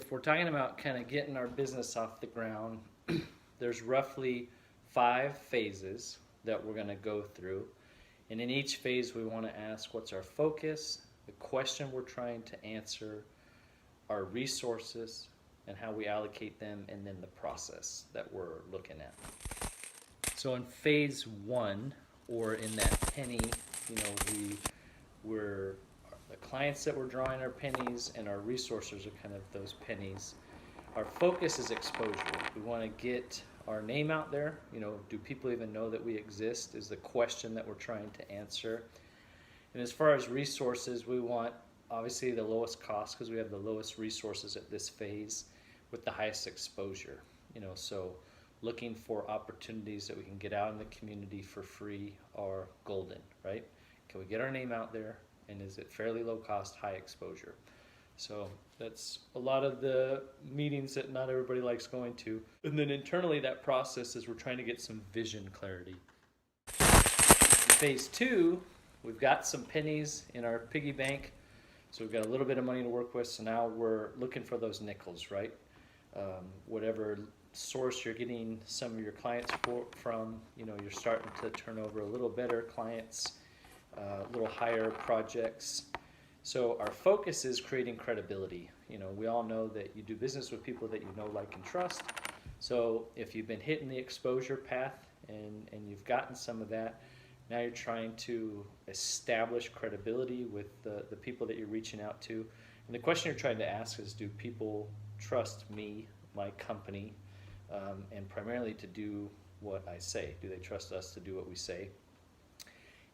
if we're talking about kind of getting our business off the ground, there's roughly 5 phases that we're going to go through. And in each phase, we want to ask what's our focus, the question we're trying to answer, our resources, and how we allocate them, and then the process that we're looking at. So in phase 1, or in that penny, we're the clients that we're drawing our pennies, and our resources are kind of those pennies. Our focus is exposure. We want to get our name out there. Do people even know that we exist is the question that we're trying to answer. And as far as resources, we want obviously the lowest cost because we have the lowest resources at this phase with the highest exposure. So looking for opportunities that we can get out in the community for free are golden, right? Can we get our name out there, and is it fairly low cost, high exposure? So that's a lot of the meetings that not everybody likes going to. And then internally, that process is we're trying to get some vision clarity. In phase 2, we've got some pennies in our piggy bank, so we've got a little bit of money to work with. So now we're looking for those nickels, right? Whatever source you're getting some of your clients from, you're starting to turn over a little better clients, a little higher projects. So our focus is creating credibility. We all know that you do business with people that you know, like, and trust. So if you've been hitting the exposure path and you've gotten some of that, now you're trying to establish credibility with the people that you're reaching out to. And the question you're trying to ask is, do people trust me, my company, and primarily to do what I say? Do they trust us to do what we say?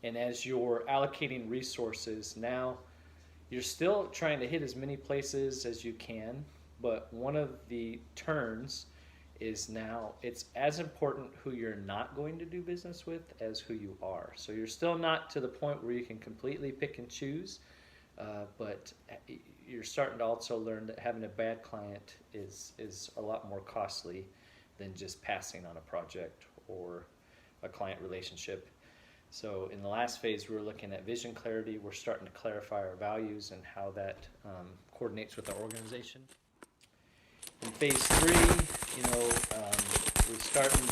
And as you're allocating resources, now you're still trying to hit as many places as you can, but one of the turns is now it's as important who you're not going to do business with as who you are. So you're still not to the point where you can completely pick and choose, but you're starting to also learn that having a bad client is a lot more costly than just passing on a project or a client relationship. So in the last phase, we were looking at vision clarity. We're starting to clarify our values and how that coordinates with our organization. In phase 3, we're starting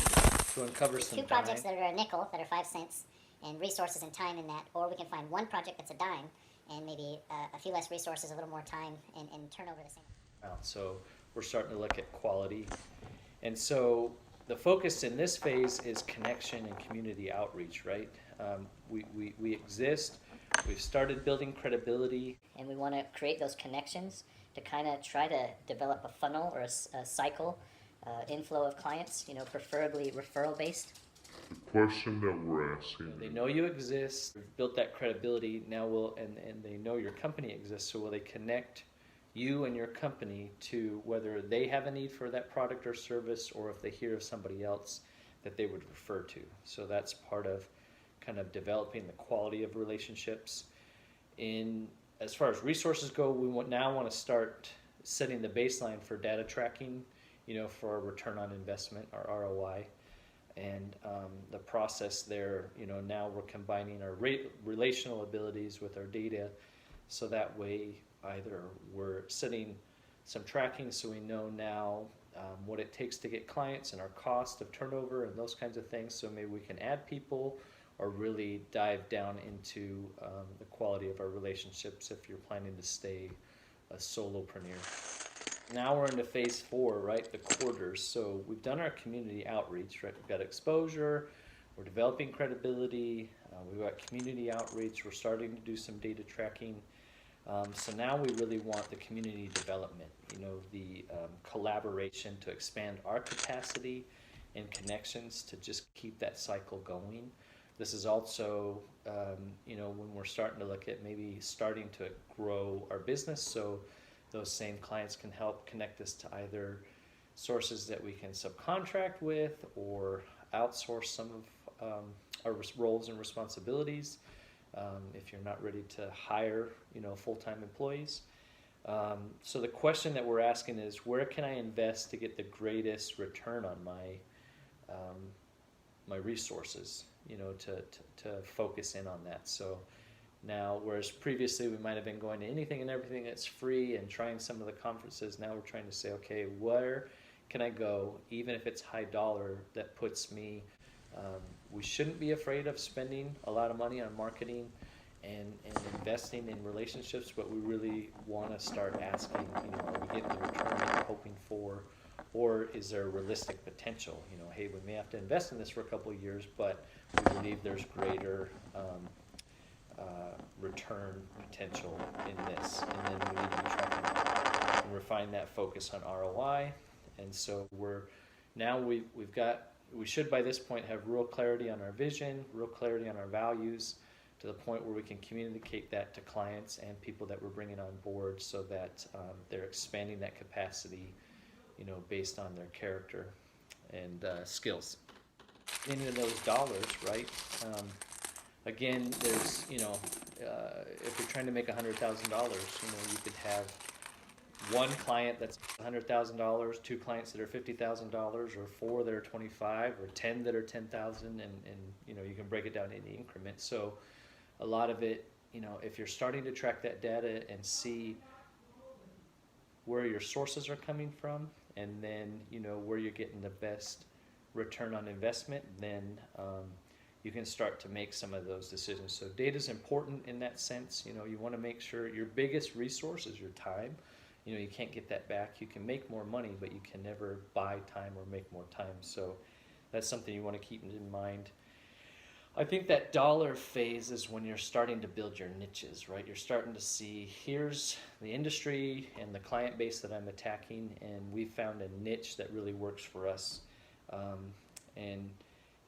to uncover some 2 projects that are a nickel, that are 5 cents, and resources and time in that, or we can find 1 project that's a dime, and maybe a few less resources, a little more time, and turn over the same. So we're starting to look at quality. And so the focus in this phase is connection and community outreach, right? We exist, we've started building credibility. And we want to create those connections to kind of try to develop a funnel or a cycle, inflow of clients, preferably referral-based. The question that we're asking. They know you exist, you've built that credibility, now and they know your company exists, so will they connect you and your company to whether they have a need for that product or service, or if they hear of somebody else that they would refer to. So that's part of kind of developing the quality of relationships. As far as resources go, we now want to start setting the baseline for data tracking, for our return on investment, our ROI. And the process there, now we're combining our relational abilities with our data, so that way either we're setting some tracking so we know now what it takes to get clients and our cost of turnover and those kinds of things, so maybe we can add people or really dive down into the quality of our relationships if you're planning to stay a solopreneur. Now we're into phase 4, right, the quarters. So we've done our community outreach, right? We've got exposure, we're developing credibility, we've got community outreach, we're starting to do some data tracking. So now we really want the community development, the collaboration to expand our capacity and connections to just keep that cycle going. This is also, when we're starting to look at maybe starting to grow our business, so those same clients can help connect us to either sources that we can subcontract with or outsource some of our roles and responsibilities. If you're not ready to hire, full-time employees. So the question that we're asking is, where can I invest to get the greatest return on my resources? To focus in on that. So Now, whereas previously we might have been going to anything and everything that's free and trying some of the conferences, now we're trying to say, okay, where can I go, even if it's high dollar, that puts me, we shouldn't be afraid of spending a lot of money on marketing and investing in relationships, but we really want to start asking, are we getting the return that we're hoping for, or is there a realistic potential? Hey, we may have to invest in this for a couple of years, but we believe there's greater return potential in this, and then we need to be tracking and refine that focus on ROI. And so we should by this point have real clarity on our vision, real clarity on our values, to the point where we can communicate that to clients and people that we're bringing on board, so that they're expanding that capacity, based on their character and skills. Any of those dollars, right? Again, there's, if you're trying to make $100,000, you could have one client that's $100,000, two clients that are $50,000, or four that are 25, or 10 that are 10,000, and you can break it down into increments. So a lot of it, if you're starting to track that data and see where your sources are coming from, and then where you're getting the best return on investment, then you can start to make some of those decisions. So data is important in that sense. You want to make sure your biggest resource is your time. You can't get that back. You can make more money, but you can never buy time or make more time. So that's something you want to keep in mind. I think that dollar phase is when you're starting to build your niches, right? You're starting to see, here's the industry and the client base that I'm attacking, and we found a niche that really works for us. And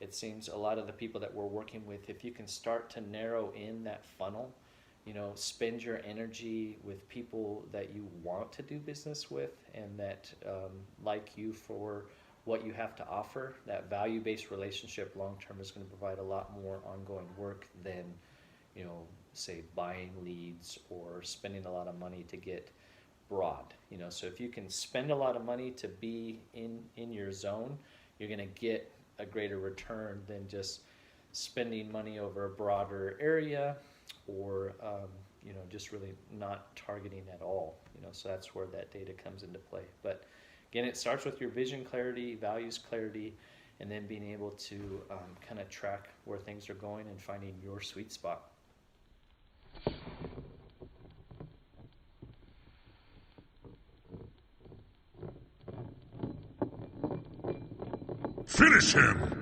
it seems a lot of the people that we're working with, if you can start to narrow in that funnel, spend your energy with people that you want to do business with, and that like you for what you have to offer, that value-based relationship long-term is going to provide a lot more ongoing work than, say, buying leads or spending a lot of money to get broad. So if you can spend a lot of money to be in your zone, you're going to get a greater return than just spending money over a broader area, or just really not targeting at all. So that's where that data comes into play. But again, it starts with your vision clarity, values clarity, and then being able to kind of track where things are going and finding your sweet spot. Finish him!